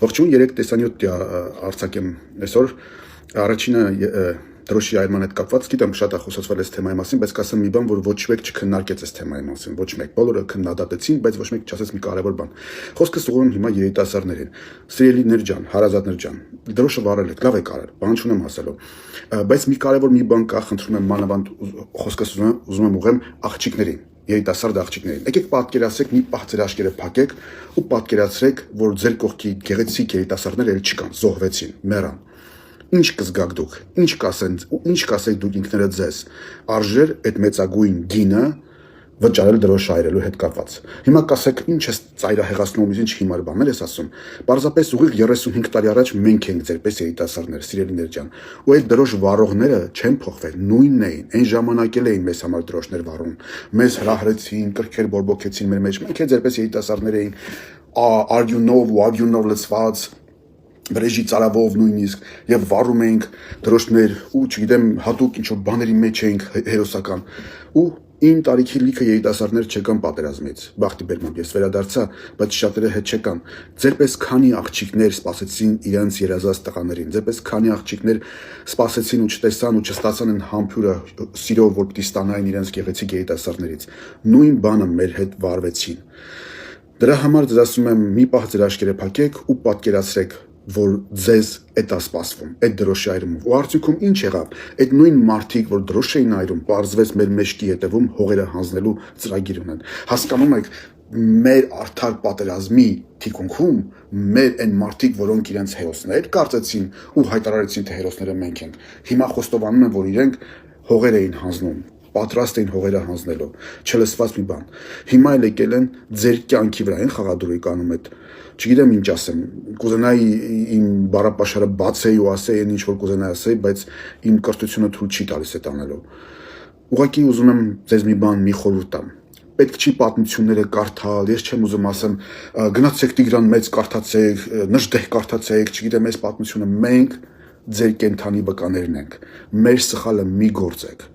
Ողջույն, 3 տեսանյութ արձակեմ այսօր։ Առաջինը դրոշի այրման հետ կապված, գիտեմ շատ է խոսացվել այս թեմայի մասին, բայց կասեմ մի բան, որ ոչ մեկ չքննարկեց այս թեմայի մասին, ոչ մեկ, բոլորը քննադատեցին, բայց ոչ մեկ չասեց մի կարևոր բան։ Խոսքս ուղղում հիմա երիտասարդներին։ Սիրելիներ ջան, հարազատներ ջան, դրոշը վառել եք, լավ եք արել, բան չունեմ ասելու։ Բայց մի կարևոր մի բան կա, խնդրում եմ մանավանդ խոսքս ուզում եմ ուղղեմ աղջիկներին, երիտասարդ աղջիկներին։ Եկեք պատկերացրեք, մի պահ ձեր աչքերը փակեք ու պատկերացրեք, որ ձեր կողքի գեղեցիկ երիտասարդները էլ չկան, զոհվեցին, մեռան։ Ինչ կզգաք դուք, ինչ կասեք դուք ինքներդ ձեզ, արժեր այդ մեծագույն գինը վճարել դրոշ այրելու հետ կապված։ Հիմա կասեք, ինչ է ծայրահեղացնում, ինչ հիմար բաներ ես ասում։ Պարզապես ուղիղ 35 տարի առաջ մենք ենք ձերպես երիտասարդներ, սիրելիներ ջան, ու այդ դրոշ վառողները չեն փոխվել, նույնն էին, այն ժամանակ էլ էին մեզ համար դրոշներ վառում, մեզ հրահրեցին, կրքեր բորբոքեցին մեր մեջ, մենք էլ ձերպես երիտասարդներ էին, արգյունով ու արգյունով լցված վրեժի ծարավով նույնիսկ եւ վառում էինք դրոշներ ու չգիտեմ հատուկ ինչ որ բաների մեջ էինք հերոսական ու իմ տարիքի լիքը երիտասարդներ չեկան պատերազմից բախտի բերմամբ ես վերադարձա բայց շատերը հետ չեկան ձերպես քանի աղջիկներ սպասեցին իրենց երազած տղաներին ձերպես քանի աղջիկներ սպասեցին ու չտեսան ու չստացան այն համբուրը սիրով որ պիտի ստանային իրենց գեղեցիկ երիտասարդներից նույն բանը մեր հետ վարվեցին դրա համար ձեզ ասում եմ մի պահ ձեր աչքերը փակեք ու պատկերացրեք որ ձեզ էդ է սպասվում, այդ դրոշի այրումով։ Ու արդյունքում ինչ եղավ։ Այդ նույն մարդիկ, որ դրոշ էին այրում, պարզվեց մեր մեջքի հետևում հողերը հանձնելու ծրագիր ունեն։ Հասկանում եք, մեր արդար պատերազմի թիկունքում մեր այն մարդիկ, որոնք իրենց հերոսներ կարծեցին ու հայտարարեցին, թե հերոսները մենք ենք, հիմա խոստովանում են, որ իրենք հողեր էին հանձնում։ Պատրաստ էին հողերը հանձնելու, չլսված մի բան։ Հիմա էլ եկել են ձեր կյանքի վրա, են խաղադրույք անում այդ չգիտեմ ինչ ասեմ, կուզենայի իմ բառապաշարը բացեի ու ասեի այն ինչ որ կուզենայի ասեի, բայց իմ կրթությունը թույլ չի տալիս այդ անելու։ Ուղղակի ուզում եմ ձեզ մի բան, մի խորհուրդ տամ։ Պետք չի պատմությունները կարդալ, ես չեմ ուզում ասեմ, գնացեք Տիգրան Մեծ կարդացեք, Նժդեհ կարդացեք, չգիտեմ այս պատմությունը մենք ձեր կենթանի վկաներն ենք։ Մեր սխալը մի գործեք։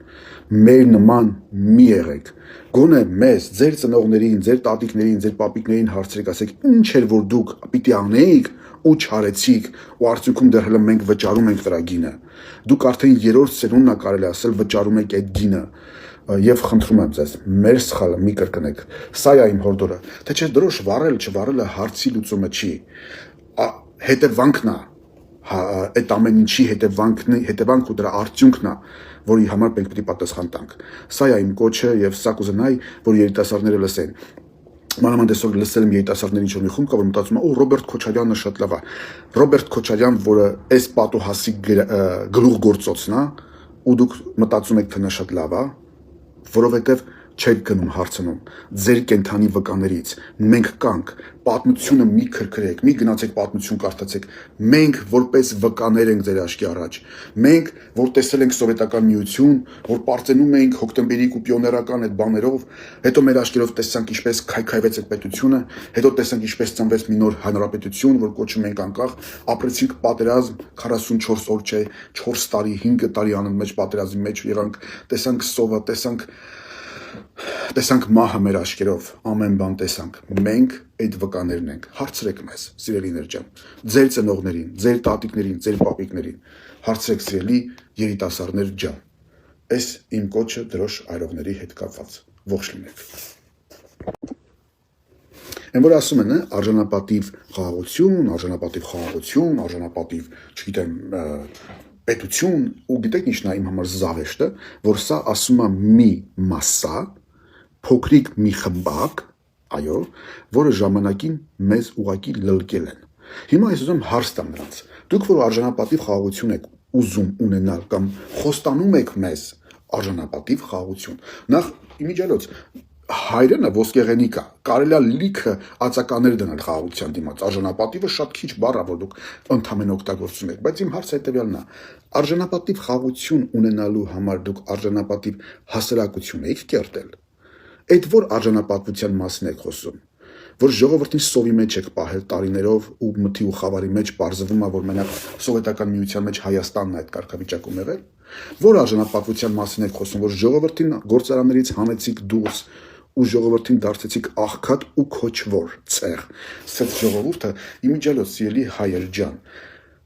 Մեր նման մի եղեք։ Գոնե մեզ, ձեր ծնողներին, ձեր տատիկներին, ձեր պապիկներին հարցրեք, ասեք, ինչ էր որ դուք պիտի անեիք ու չարեցիք, ու արդյունքում դեռ հենց մենք վճարում ենք դրա գինը։ Դուք արդեն երրորդ սերունդն է կարելի ասել վճարում եք այդ գինը։ Եվ խնդրում եմ ձեզ, մեր սխալը մի կրկնեք։ Սա է իմ հորդորը։ Թե չէ դրոշ վառել, չվառելը հարցի լուծումը չի։ Հետևանքն է այդ ամեն ինչի հետևանք ու դրա արդյունքն է, որի համար մենք պետք է պատասխան տանք։ Սա է իմ կոչը եւ սա կուզենայի, որ երիտասարդները լսեն։ Մանավանդ այսօր լսել եմ երիտասարդների ինչ-որ մի խումբ կա, որ մտածում է, օ Ռոբերտ Քոչարյանը շատ լավ է։ Ռոբերտ Քոչարյան, որը այս պատուհասի գլուխգործոցն է, ու դուք մտածում եք, թե նա շատ լավ է, որովհետեւ չեք գնում հարցնում ձեր կենթանի վկաներից մենք կանք պատմությունը մի քրքրեք մի գնացեք պատմություն կարդացեք մենք որպես վկաներ ենք ձեր աչքի առաջ մենք որ տեսել ենք սովետական միություն որ պարծենում էինք հոկտեմբերի ու պիոներական այդ բաներով հետո մեր աչքերով տեսանք ինչպես քայքայվեց այդ պետությունը հետո տեսանք ինչպես ծնվեց մի նոր հանրապետություն որ կոչում ենք անկախ ապրեցինք պատերազմ 44 օր չէ 4 տարի 5 տարի անընդմեջ պատերազմի մեջ եղանք տեսանք սովը տեսանք մահը մեր աչքերով, ամեն բան տեսանք, մենք այդ վկաներն ենք, հարցրեք մեզ, սիրելիներ ջան, ձեր ծնողներին, ձեր տատիկներին, ձեր պապիկներին, հարցրեք սիրելի երիտասարդներ ջան, այս իմ կոչը դրոշ այրողների հետ կապված, ողջ լինեք։ Են որ ասում են, արժանապատիվ խաղաղություն, արժանապատիվ, չգիտեմ, պետություն ու գիտեք ինչն է իմ համար զավեշտը, որ սա ասում է մի մասսա, փոքրիկ մի խմբակ, այո, որը ժամանակին մեզ ուղակի լլկել են։ Հիմա ես ուզում հարց տամ նրանց։ Դուք որ արժանապատիվ խաղաղություն եք ուզում ունենալ կամ խոստանում եք մեզ արժանապատիվ խաղաղություն։ Նախ իմիջիալոց հայրենը ոսկեղենիկ է, կարելի է լիքը ածականներ դնել խաղաղության դիմաց, արժանապատիվը շատ քիչ բառ է, որ դուք ընդհանրեն օգտագործում եք, բայց իմ հարցը հետևյալն է, արժանապատիվ խաղաղություն ունենալու համար դուք արժանապատիվ հասարակություն եք կերտել, այդ որ արժանապատվության մասին եք խոսում, որ ժողովրդին սովի մեջ եք պահել տարիներով ու մթի ու խավարի մեջ պարզվում է, որ մենակ սովետական միության մեջ Հայաստանն է այդ կարգավիճակում եղել, որ արժանապատվության մասին եք խոսում, որ ժողովրդին գործարաններից հանեցիք դուրս ու ժողովրդին դարձեցիք աղքատ ու քոչվոր ցեղ։ Սեց ժողովուրդը իմիջիալոց սիրելի հայեր ջան,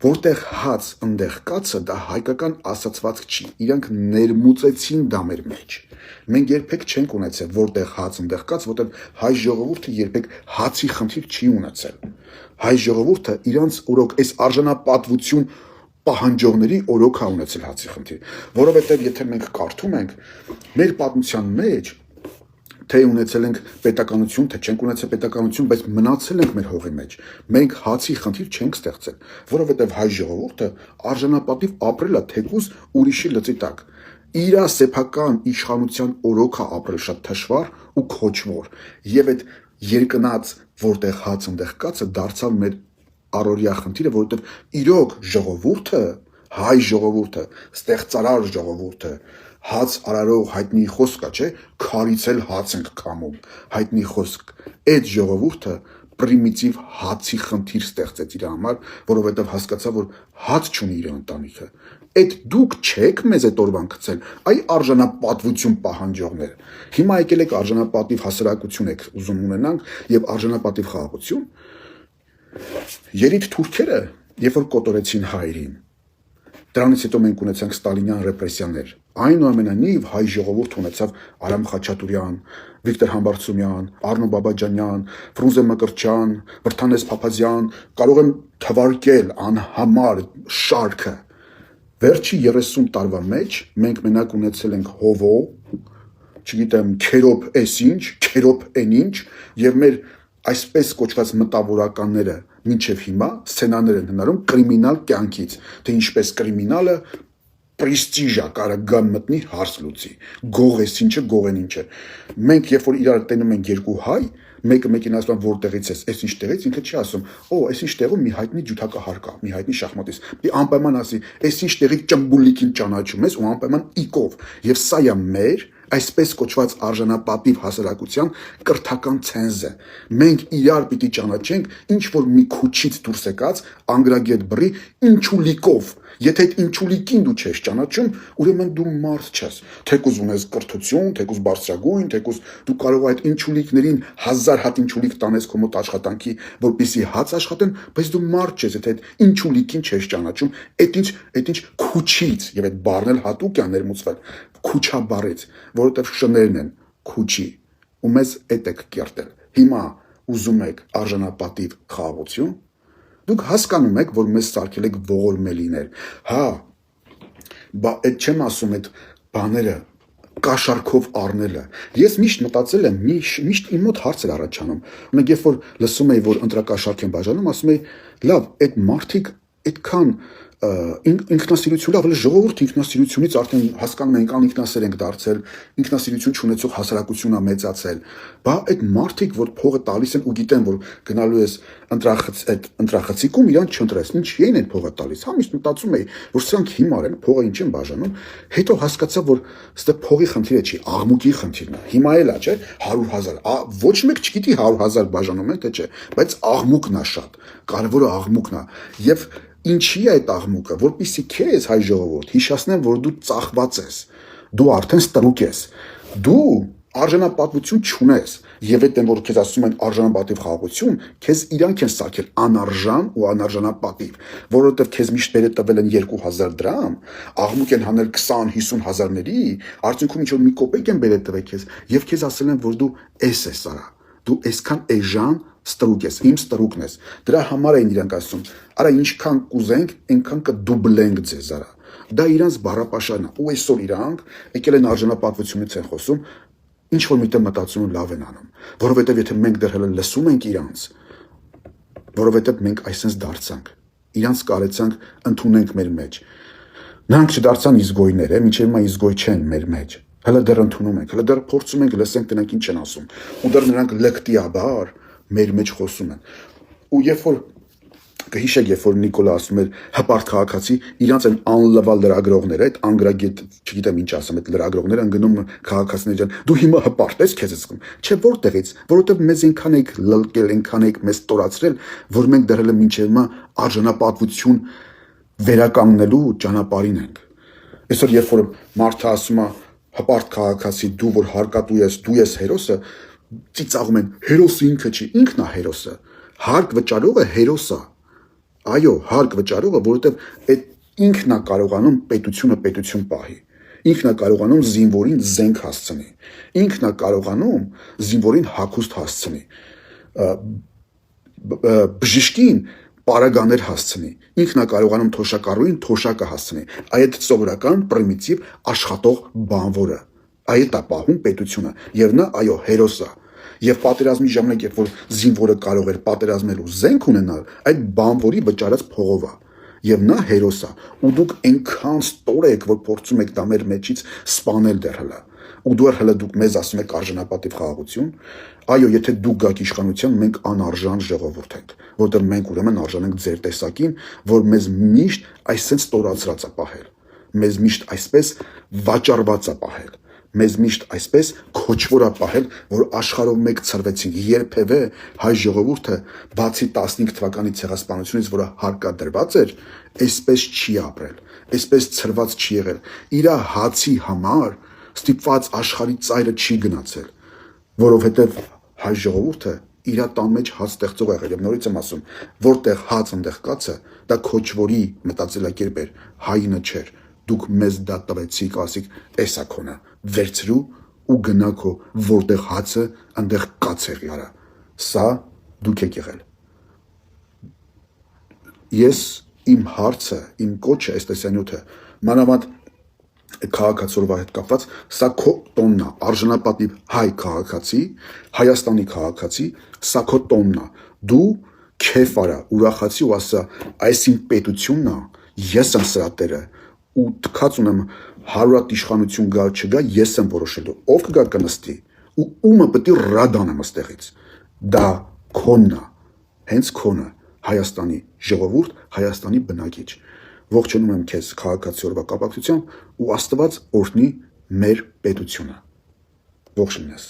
որտեղ հաց ընդեղ կացը դա հայկական ասացվածք չի, իրանք ներմուծեցին դա մեր մեջ։ Մենք երբեք չենք ունեցել որտեղ հաց ընդեղ կաց, որտեղ հայ ժողովուրդը երբեք հացի խնդիր չի ունեցել։ Հայ ժողովուրդը իրանց օրոք այս արժանապատվություն պահանջողների օրոք է ունեցել հացի խնդիր, որովհետև եթե մենք կարդում ենք մեր պատմության մեջ, թե ունեցել ենք պետականություն, թե չենք ունեցել պետականություն, բայց մնացել ենք մեր հողի մեջ։ Մենք հացի խնդիր չենք ստեղծել, որովհետև հայ ժողովուրդը արժանապատիվ ապրել է թեկուզ ուրիշի լծի տակ։ Իր սեփական իշխանության օրոք է ապրել շատ թշվառ ու քոչվոր, եւ այդ երկնած որտեղ հաց ընդեղ կացը դարձավ մեր առօրյա խնդիրը, որովհետև իրոք ժողովուրդը, հայ ժողովուրդը, ստեղծարար ժողովուրդը, հաց արարող հայտնի խոսք է, չէ, քարից էլ հաց ենք քամում, հայտնի խոսք։ Այդ ժողովուրդը պրիմիտիվ հացի խնդիր ստեղծեց իր համար, որովհետև հասկացավ, որ հաց չունի իր ընտանիքը։ Այդ դուք չեք մեզ այդ օրվան գցել, այ արժանապատվություն պահանջողներ։ Հիմա եկել եք արժանապատիվ հասարակություն եք ուզում ունենանք եւ արժանապատիվ խաղաղություն։ Երիտ թուրքերը, երբ որ կոտորեցին հայերին, դրանից հետո մենք ունեցանք ստալինյան ռեպրեսիաներ։ Այնուամենայնիվ հայ ժողովուրդ ունեցավ Արամ Խաչատուրյան, Վիկտոր Համբարձումյան, Արնո Բաբաջանյան, Ֆրունզե Մկրտչյան, Վրթանես Փափազյան, կարող եմ թվարկել անհամար շարքը։ Վերջի 30 տարվա մեջ մենք մենակ ունեցել ենք Հովո, չգիտեմ, Քերոբ էսինչ, Քերոբ էնինչ, եւ մեր այսպես կոչված մտավորականները մինչև հիմա սցենաներ են հնարում կրիմինալ կյանքից, թե ինչպես կրիմինալը պրեստիժա կարող գան մտնի հարց լուծի, գող էս ինչը, գող են ինչը։ Մենք երբ որ իրար տենում ենք երկու հայ, մեկը մեկին ասում որտեղից ես, այս ինչ տեղից, ինքը չի ասում, օ, այս ինչ տեղում մի հայտնի ջութակահար կա, մի հայտնի շախմատիստ։ Մի անպայման ասի, այս ինչ տեղի ճմբուլիկին ճանաչում ես ու անպայման իկով։ Եվ սա է մեր այսպես կոչված արժանապատիվ հասարակության կրթական ցենզը։ Մենք իրար պիտի ճանաչենք ինչ որ մի քուչից դուրս եկած անգրագետ բռի ինչուլիկով։ Եթե այդ ինչուլիկին դու չես ճանաչում, ուրեմն դու մարդ չես։ Թեկուզ ունես կրթություն, թեկուզ բարձրագույն, թեկուզ դու կարող այդ ինչուլիկներին 1000 հատ ինչուլիկ տանես քո մոտ աշխատանքի, որպեսզի հաց աշխատեն, բայց դու մարդ չես, եթե այդ ինչուլիկին չես ճանաչում, այդ ինչ քուչից, եւ այդ բառն էլ հատուկ է ներմուծվել, քուչա բառից, որովհետեւ շներն են քուչի, ու մեզ այդ եք կերտել։ Հիմա ուզում եք արժանապատիվ խաղաղություն, դուք հասկանում եք, որ մեզ սարքել եք ողորմելիներ։ Հա, բա այդ չեմ ասում այդ բաները կաշառքով առնելը։ Ես միշտ մտածել եմ, միշտ իմ մոտ հարց էր առաջանում։ Ունեք երբ որ լսում էի, որ ընտրակաշառք են բաժանում, ասում էի, լավ, այդ մարդիկ այդքան ինքնասիրություն, լավ, ժողովուրդ ինքնասիրությունից արդեն հասկանում ենք անինքնասեր ենք դարձել, ինքնասիրություն չունեցող հասարակությունն է մեծացել։ Բա այդ մարդիկ, որ փողը տալիս են ու գիտեն, որ գնալու ես ընտրախցիկում, իրան չընտրես, ինչ էին այդ փողը տալիս։ Հա միշտ մտածում էի, որ սրանք հիմար են, փողը ինչ են բաժանում։ Հետո հասկացա, որ ստե փողի խնդիրը չի, աղմուկի խնդիրն է։ Հիմա էլ է, չէ, 100,000, ոչ մեկ չգիտի 100,000 բաժանում են, թե չէ, բայց աղմուկն է շատ, կարևորը աղմուկն է։ Եվ ինչի է այդ աղմուկը, որպեսզի քեզ հայ ժողովուրդ հիշեցնեն, որ դու ծախված ես, դու արդեն ստրուկ ես, դու արժանապատվություն չունես, եւ այդ որ քեզ ասում են արժանապատիվ խաղաղություն, քեզ իրանք են սարքել անարժան ու անարժանապատիվ, որովհետեւ քեզ միշտ բերե տվել են 2000 դրամ, աղմուկ են հանել 20-50 հազարների, արդյունքում ինչ որ մի կոպեկ են բերե տվել քեզ, եւ քեզ ասել են, որ դու էս ես արա, դու այսքան էժան ստրուկ ես, իմ ստրուկն ես։ Դրա համար են իրանք ասում, արա ինչքան կուզենք, այնքան կդուբլենք ձեզ արա։ Դա իրանց բառապաշարն է, ու այսօր իրանք եկել են արժանապատվությունից են խոսում, ինչ որ միտեղ մտածում են լավ են անում, որովհետև եթե մենք դեռ հələ լսում ենք իրանց, որովհետև մենք այսպես դարձանք, իրանց կարեցանք ընդունենք մեր մեջ։ Նրանք չդարձան իզգոյներ, մինչև հիմա իզգոյ չեն մեր մեջ։ Հələ դեռ ընդունում ենք, հələ դեռ փորձում ենք լսենք տնենք ինչ են ասում, ու դեռ նրանք լկտիաբար մեր մեջ խոսում են։ Ու երբ որ կհիշեք, երբ որ Նիկոլը ասում էր հպարտ քաղաքացի, իրանց են անլվալ լրագրողները, այդ անգրագետ, չգիտեմ ինչ ասեմ, այդ լրագրողները ընկնում քաղաքացիներ ջան, դու հիմա հպարտ ես, քեզ ասում։ Չէ, որտեղից, որովհետև մեզ այնքան եք լլկել, այնքան եք մեզ տորացրել, որ մենք դեռ էլ մինչև հիմա արժանապատվություն վերականգնելու ճանապարհին ենք։ Այսօր երբ որ մարդը ասում է հպարտ քաղաքացի, դու որ հարկատու ես, դու ես հերոսը, ծիծաղում են, հերոսը ինքը չի, ինքն է հերոսը։ Հարկ վճարողը հերոս է։ Այո, հարկ վճարողը, որովհետև այդ ինքն է կարողանում պետությունը պետություն պահի։ Ինքն է կարողանում զինվորին զենք հասցնի։ Ինքն է կարողանում զինվորին հագուստ հասցնի։ Բժիշկին պարագաներ հասցնի, ինքն է կարողանում թոշակառուին թոշակը հասցնի, այդ սովորական պրիմիտիվ աշխատող բանվորը, այդ է պահում պետությունը, եւ նա այո հերոս է, եւ պատերազմի ժամանակ երբ որ զինվորը կարող էր պատերազմելու զենք ունենալ, այդ բանվորի վճարած փողով է, եւ նա հերոս է, ու դուք այնքան ստոր եք, որ փորձում եք դա մեր մեջից սպանել դեռ հլը, ու դուք հլը դուք մեզ ասում եք արժանապատիվ խաղաղություն, այո, եթե դուք գաք իշխանության, մենք անարժան ժողովուրդ ենք, որտեղ մենք ուրեմն արժան ենք ձեր տեսակին, որ մեզ միշտ այսպես ստորացրած է պահել, մեզ միշտ այսպես վաճառված է պահել, մեզ միշտ այսպես քոչվոր է պահել, որ աշխարհով մեկ ցրվեցինք, երբևէ հայ ժողովուրդը բացի 15 թվականի ցեղասպանությունից, որը հարկադրված էր, այսպես չի ապրել, այսպես ցրված չի եղել, իր հացի համար ստիպված աշխարհի ծայրը չի գնացել, որովհետև հայ ժողովուրդը իր տան մեջ հաց ստեղծող եղել, եւ նորից եմ ասում, որտեղ հաց ընդեղ կացը, դա քոչվորի մտածելակերպ էր, հայինը չէր, դուք մեզ դա տվեցիք, ասիք, էսա քոնը, վերցրու ու գնա քո, որտեղ հացը ընդեղ կաց եղի արա, սա դուք եք եղել։ Ես իմ հարցը, իմ կոչը, էստեսանյութը, մանավանդ քաղաքացիորվա հետ կապված, սա քո տոնն է, արժանապատիվ հայ քաղաքացի, Հայաստանի քաղաքացի, սա քո տոնն է, դու քեֆ արա, ուրախացի ու ասա, այս իմ պետությունն է, ես եմ սրա տերը, ու թքած ունեմ հարուրատ իշխանություն գա չգա, ես եմ որոշելու, ով կգա կնստի, ու ումը պետք է ռադանեմ աստեղից, դա քոնն է, հենց քոնը, Հայաստանի ժողովուրդ, Հայաստանի բնակիչ, ողջունում եմ քեզ քաղաքացիորվա կապակցությամբ ու Աստված օրհնի մեր պետությունը, ողջ լինես։